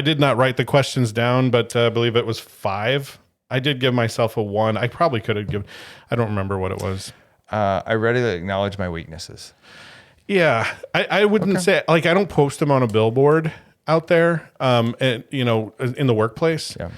did not write the questions down, but I believe it was 5. I did give myself a 1. I probably could have given. I don't remember what it was. I readily acknowledge my weaknesses. Yeah, I wouldn't say I don't post them on a billboard out there, and, in the workplace. Yeah.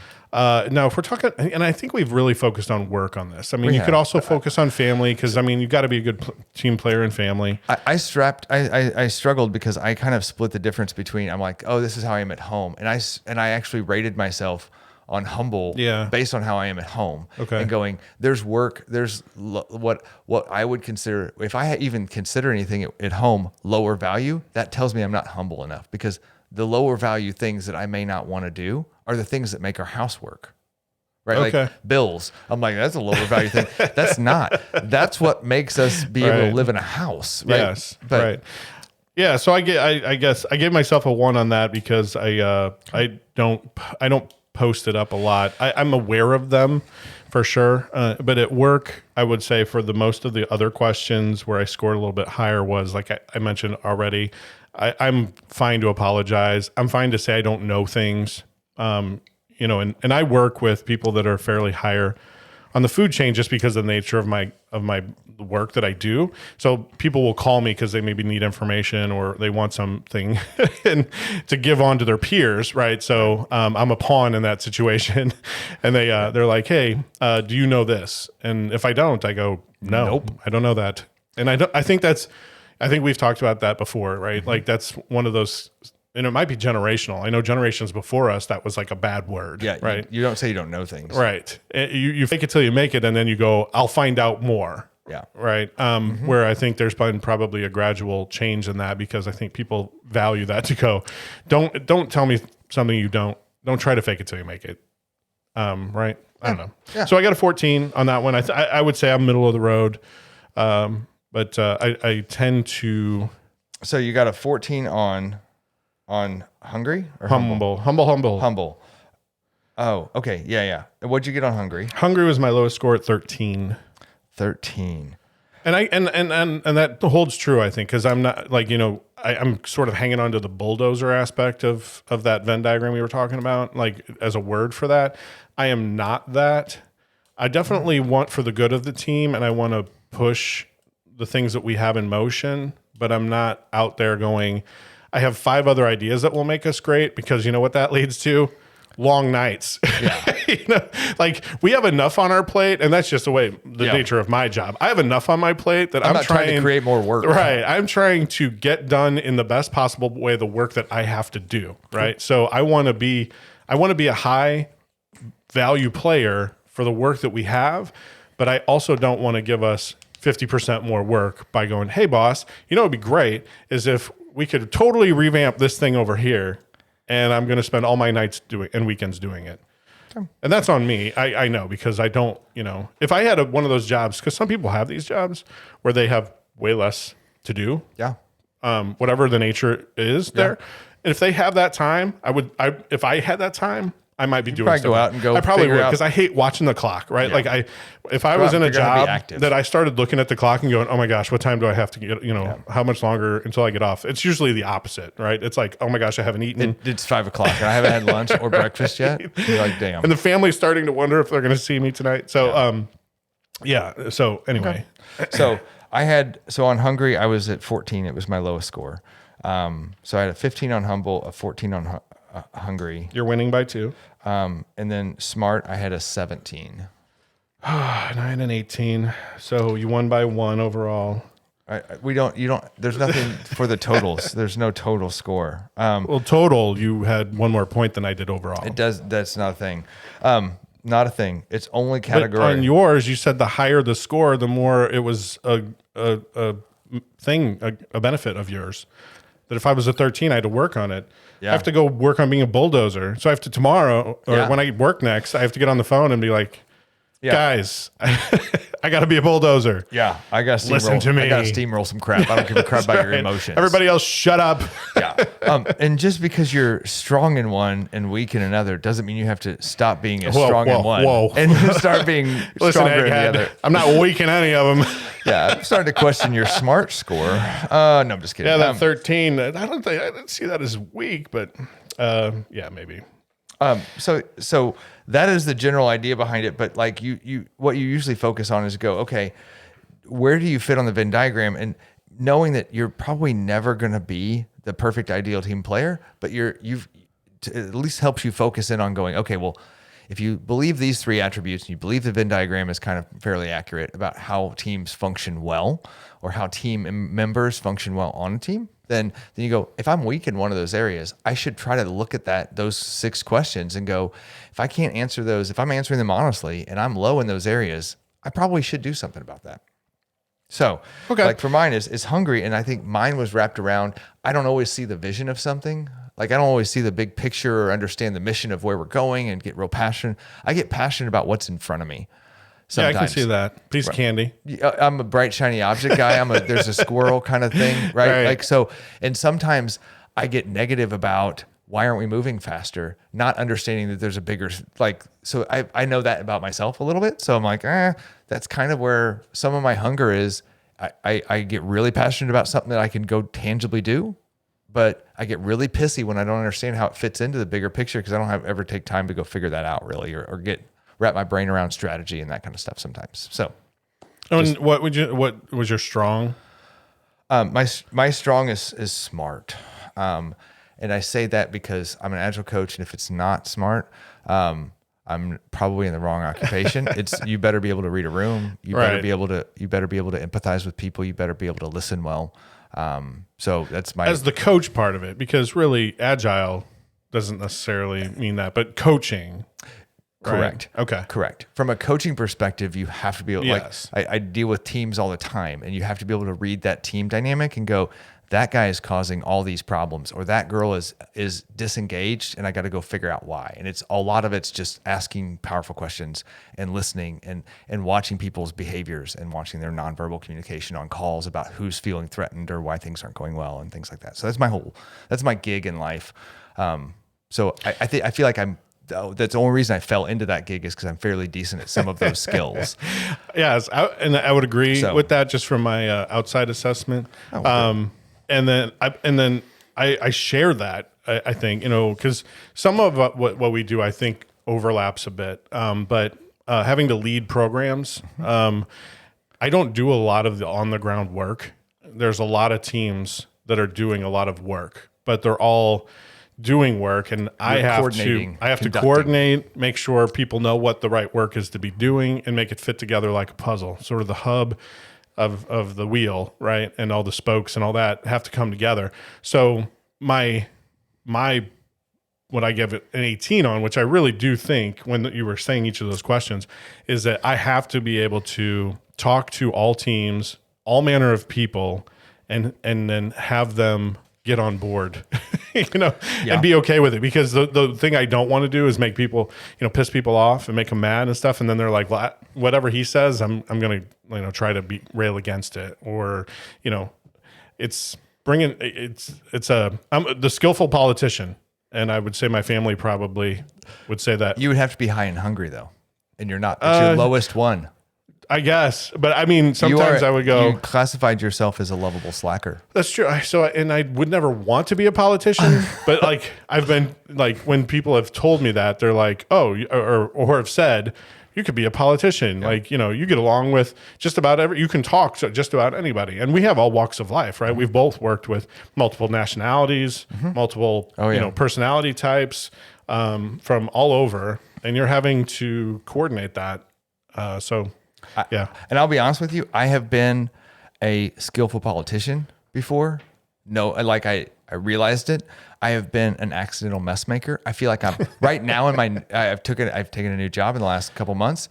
Now, if we're talking, and I think we've really focused on work on this. I mean, We you have. could also focus on family because you've got to be a good team player and family. I struggled because I kind of split the difference between I'm like, oh, this is how I am at home, and I actually rated myself on humble based on how I am at home. Okay. And going, there's work, there's what I would consider, if I even consider anything at home lower value, that tells me I'm not humble enough, because the lower value things that I may not want to do are the things that make our house work. right? Okay. Like bills. I'm like, that's a lower value thing. That's not. That's what makes us be able to live in a house, right? Yes, right. Yeah, so I guess I gave myself a 1 on that because I don't post it up a lot. I'm aware of them for sure, but at work, I would say for the most of the other questions where I scored a little bit higher was like I mentioned already. I'm fine to apologize. I'm fine to say I don't know things. And I work with people that are fairly higher on the food chain just because of the nature of my work that I do. So people will call me because they maybe need information or they want something and to give on to their peers, right? So I'm a pawn in that situation, and they're like, "Hey, do you know this?" And if I don't, I go, "No, nope. I don't know that." And I think we've talked about that before, right? Mm-hmm. Like that's one of those. And it might be generational. I know generations before us, that was like a bad word. Yeah, right. You don't say you don't know things. Right. You fake it till you make it, and then you go, I'll find out more. Yeah. Right. Where I think there's been probably a gradual change in that because I think people value that to go, don't tell me something you don't try to fake it till you make it. Right. I don't know. Yeah. So I got a 14 on that one. I would say I'm middle of the road. But I tend to. So you got a 14 on hungry or humble. Oh, okay. Yeah. What'd you get on hungry? Hungry was my lowest score at 13. 13. And that holds true, I think, because I'm not like, I'm sort of hanging on to the bulldozer aspect of that Venn diagram we were talking about, like as a word for that. I am not that. I definitely want for the good of the team, and I want to push the things that we have in motion, but I'm not out there going, I have 5 other ideas that will make us great, because you know what that leads to? Long nights. Yeah. Like we have enough on our plate, and that's just the nature of my job. I have enough on my plate that I'm not trying to create more work. Right. I'm trying to get done in the best possible way the work that I have to do. Right. So I want to be a high value player for the work that we have, but I also don't want to give us 50% more work by going, hey boss, it'd be great is if we could totally revamp this thing over here, and I'm going to spend all my nights and weekends doing it. And that's on me. I know, because I don't, if I had one of those jobs, because some people have these jobs where they have way less to do. Yeah. Whatever the nature is there. And if they have that time, if I had that time, I might be doing probably go out and go. I probably would, because I hate watching the clock, right? Yeah. Like if I was in a job that I started looking at the clock and going, oh my gosh, what time do I have to get, how much longer until I get off? It's usually the opposite, right? It's like, oh my gosh, I haven't eaten. It's 5 o'clock and I haven't had lunch or breakfast yet. You're like, damn. And the family's starting to wonder if they're going to see me tonight. So, So anyway. Okay. So on hungry, I was at 14. It was my lowest score. So I had a 15 on humble, a 14 on hungry. You're winning by 2. And then smart, I had a 17. 9 and 18. So you won by 1 overall. There's nothing for the totals. There's no total score. Total, you had 1 more point than I did overall. That's not a thing. Not a thing. It's only category. But on yours, you said the higher the score, the more it was a benefit of yours. That if I was a 13, I had to work on it. Yeah. I have to go work on being a bulldozer. So I have to tomorrow, or when I work next, I have to get on the phone and be like, guys, I got to be a bulldozer. Yeah, I got to listen to me. I got to steamroll some crap. I don't give a crap about your emotions. Everybody else, shut up. Yeah. And just because you're strong in one and weak in another doesn't mean you have to stop being strong in one and start being stronger in the other. I'm not weak in any of them. Yeah, I'm starting to question your smart score. No, I'm just kidding. Yeah, that 13. I didn't see that as weak, but maybe. So that is the general idea behind it. But like what you usually focus on is go, okay, where do you fit on the Venn diagram? And knowing that you're probably never going to be the perfect ideal team player, but you've at least helps you focus in on going, okay, well, if you believe these 3 attributes and you believe the Venn diagram is kind of fairly accurate about how teams function well or how team members function well on a team, then you go, if I'm weak in one of those areas, I should try to look at those 6 questions and go, if I can't answer those, if I'm answering them honestly and I'm low in those areas, I probably should do something about that. So like for mine is hungry. And I think mine was wrapped around, I don't always see the vision of something. Like I don't always see the big picture or understand the mission of where we're going and get real passionate. I get passionate about what's in front of me. Sometimes. Yeah, I can see that. Piece of candy. I'm a bright, shiny object guy. There's a squirrel kind of thing, right? Like so, and sometimes I get negative about why aren't we moving faster? Not understanding that there's a bigger, so I know that about myself a little bit. So I'm like, that's kind of where some of my hunger is. I get really passionate about something that I can go tangibly do, but I get really pissy when I don't understand how it fits into the bigger picture because I don't ever take time to go figure that out really, or wrap my brain around strategy and that kind of stuff sometimes. So, and what was your strong? My strong is smart. And I say that because I'm an agile coach, and if it's not smart, I'm probably in the wrong occupation. You better be able to read a room. You better be able to empathize with people. You better be able to listen well. So that's as the coach part of it, because really agile doesn't necessarily mean that, but coaching. Correct. Right? Okay. Correct. From a coaching perspective, you have to be able, I deal with teams all the time, and you have to be able to read that team dynamic and go, that guy is causing all these problems, or that girl is disengaged, and I got to go figure out why. And a lot of it's just asking powerful questions and listening and watching people's behaviors and watching their nonverbal communication on calls about who's feeling threatened or why things aren't going well and things like that. So that's my gig in life. So I feel like that's the only reason I fell into that gig is because I'm fairly decent at some of those skills. Yes, and I would agree with that just from my outside assessment. And then I share that. I think because some of what we do I think overlaps a bit. But having to lead programs, I don't do a lot of the on the ground work. There's a lot of teams that are doing a lot of work, but they're all doing work, and I have to coordinate, make sure people know what the right work is to be doing, and make it fit together like a puzzle. Sort of the hub of the wheel, right? And all the spokes and all that have to come together. So my what I give it an 18 on, which I really do think when you were saying each of those questions, is that I have to be able to talk to all teams, all manner of people, and then have them get on board, and be okay with it. Because the thing I don't want to do is make people, piss people off and make them mad and stuff. And then they're like, well, whatever he says, I'm going to, try to rail against it. Or, I'm the skillful politician. And I would say my family probably would say that. You would have to be high and hungry though. And you're not, it's your lowest one. I guess, but I mean, sometimes I would go. You classified yourself as a lovable slacker. That's true. And I would never want to be a politician, but I've been when people have told me that, they're like, oh, or have said, you could be a politician. Yeah. You get along with just about you can talk to just about anybody. And we have all walks of life, right? Mm-hmm. We've both worked with multiple nationalities, multiple, personality types, from all over, and you're having to coordinate that. And I'll be honest with you, I have been a skillful politician before. No, I realized it. I have been an accidental mess maker. I feel like I'm right now I've taken a new job in the last couple months.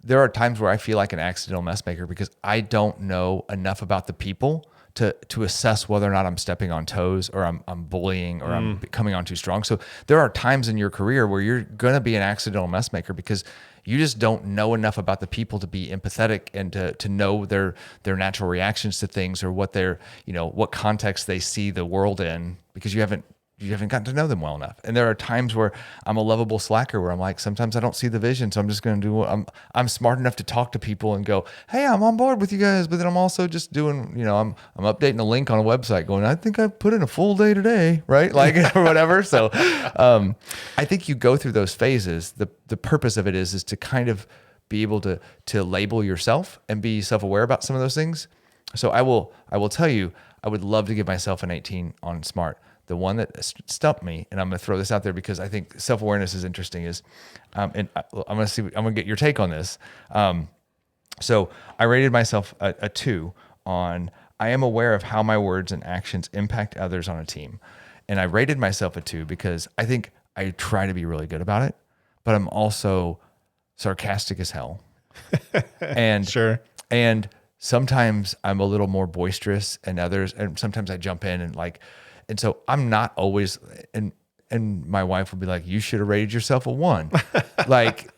There are times where I feel like an accidental mess maker because I don't know enough about the people to assess whether or not I'm stepping on toes or I'm bullying or I'm coming on too strong. So there are times in your career where you're going to be an accidental mess maker because you just don't know enough about the people to be empathetic and to know their natural reactions to things or what what context they see the world in because you haven't gotten to know them well enough. And there are times where I'm a lovable slacker where I'm like, sometimes I don't see the vision. So I'm just going to do I'm smart enough to talk to people and go, hey, I'm on board with you guys. But then I'm also just doing, I'm updating a link on a website going, I think I put in a full day today, right? Or whatever. So I think you go through those phases. The purpose of it is to kind of be able to label yourself and be self-aware about some of those things. So I will tell you, I would love to give myself an 18 on SMART. The one that stumped me, and I'm going to throw this out there because I think self-awareness is interesting, is, and I'm going to get your take on this. So I rated myself a 2 on, I am aware of how my words and actions impact others on a team. And I rated myself a 2 because I think I try to be really good about it, but I'm also sarcastic as hell. And sure. And sometimes I'm a little more boisterous and sometimes I jump in and And so I'm not always, and my wife would be like, you should have rated yourself a 1. Like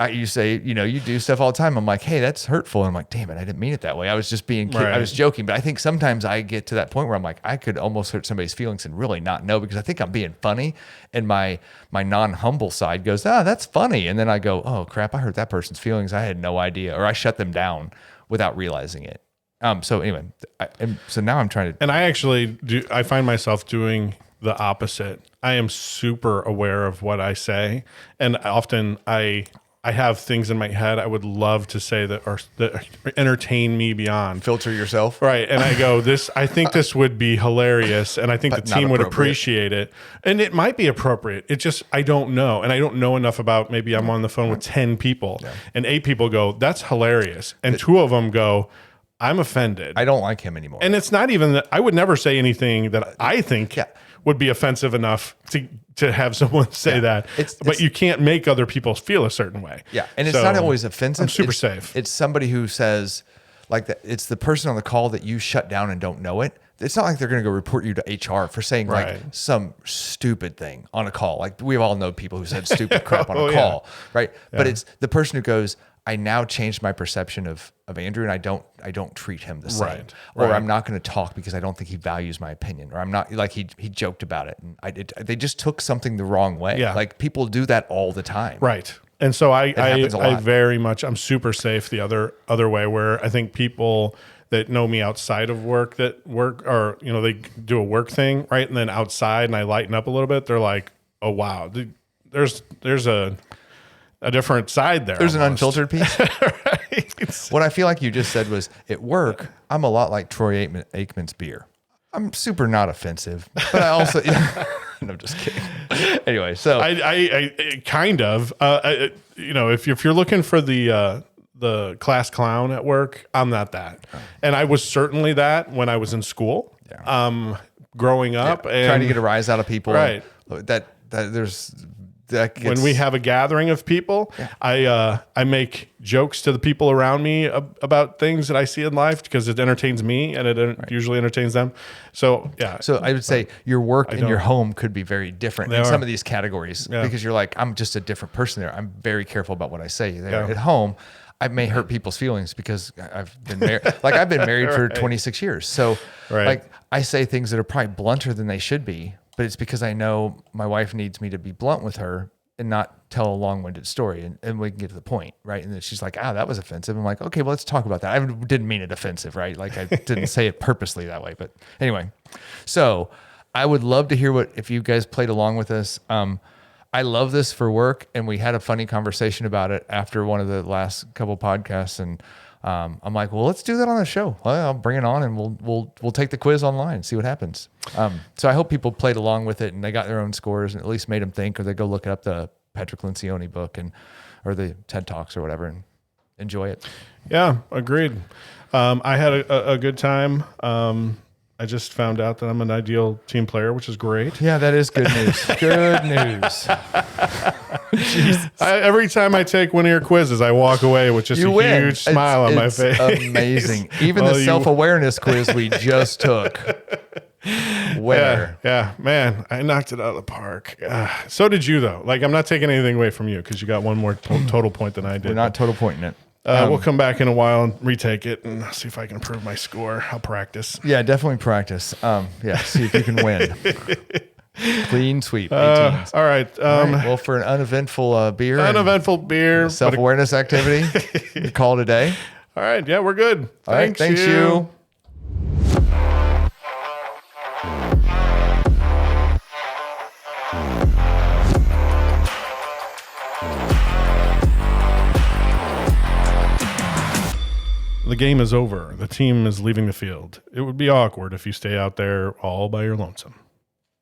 you say, you do stuff all the time. I'm like, hey, that's hurtful. And I'm like, damn it, I didn't mean it that way. I was just being, I was joking. But I think sometimes I get to that point where I'm like, I could almost hurt somebody's feelings and really not know, because I think I'm being funny. And my non-humble side goes, that's funny. And then I go, oh crap, I hurt that person's feelings. I had no idea. Or I shut them down without realizing it. So anyway, so now I'm trying to. And I actually I find myself doing the opposite. I am super aware of what I say, and often I have things in my head I would love to say that entertain me beyond. Filter yourself, right? And I go, I think this would be hilarious, and I think the team would appreciate it, and it might be appropriate. It just I don't know, and I don't know enough about. Maybe I'm on the phone with 10 people, and 8 people go, "That's hilarious," and 2 of them go, "I'm offended. I don't like him anymore." And it's not even that I would never say anything that I think would be offensive enough to have someone say that. But you can't make other people feel a certain way. Yeah, and it's not always offensive. I'm super safe. It's somebody who says, like, it's the person on the call that you shut down and don't know it. It's not like they're going to go report you to HR for saying like some stupid thing on a call. Like we all know people who said stupid crap on a call, right? Yeah. But it's the person who goes, I now changed my perception of Andrew, and I don't treat him the same, or I'm not going to talk because I don't think he values my opinion, or I'm not like he joked about it, and they just took something the wrong way. Yeah. Like people do that all the time, right? And so I very much I'm super safe the other way, where I think people that know me outside of work or they do a work thing, right, and then outside and I lighten up a little bit, they're like, oh wow, there's a different side there. There's almost an unfiltered piece. Right. What I feel like you just said was, at work, I'm a lot like Troy Aikman's beer. I'm super not offensive, but I also, no, I'm just kidding. Anyway, so I kind of, if you're looking for the class clown at work, I'm not that. And I was certainly that when I was in school, growing up and trying to get a rise out of people. Right. When we have a gathering of people, I make jokes to the people around me about things that I see in life because it entertains me and it usually entertains them. So, yeah. So I would say your work and your home could be very different in some of these categories because you're like, I'm just a different person there. I'm very careful about what I say there. At home, I may hurt people's feelings because I've been married. Like I've been married for 26 years. So like I say things that are probably blunter than they should be. But it's because I know my wife needs me to be blunt with her and not tell a long-winded story, and we can get to the point, right? And then she's like, that was offensive. I'm like, okay, well, let's talk about that. I didn't mean it offensive, right? Like I didn't say it purposely that way. But anyway, so I would love to hear if you guys played along with us. I love this for work, and we had a funny conversation about it after one of the last couple podcasts, and I'm like, well, let's do that on the show. Well, I'll bring it on, and we'll take the quiz online and see what happens. So I hope people played along with it and they got their own scores and at least made them think, or they go look up the Patrick Lencioni book or the TED Talks or whatever and enjoy it. Yeah, agreed. I had a good time. I just found out that I'm an ideal team player, which is great. Yeah, that is good news. Good news. Every time I take one of your quizzes, I walk away with just huge smile on my face. Amazing. Even the self-awareness quiz we just took. Winner. Yeah, man, I knocked it out of the park. So did you, though. Like, I'm not taking anything away from you because you got one more total point than I did. We're not total pointing it. We'll come back in a while and retake it and see if I can improve my score. I'll practice. Yeah, definitely practice. See if you can win. Clean sweep. 18s. All right. Well, for an uneventful beer. Self-awareness activity, call it a day. All right. Yeah, we're good. All right. Thanks you. The game is over. The team is leaving the field. It would be awkward if you stay out there all by your lonesome.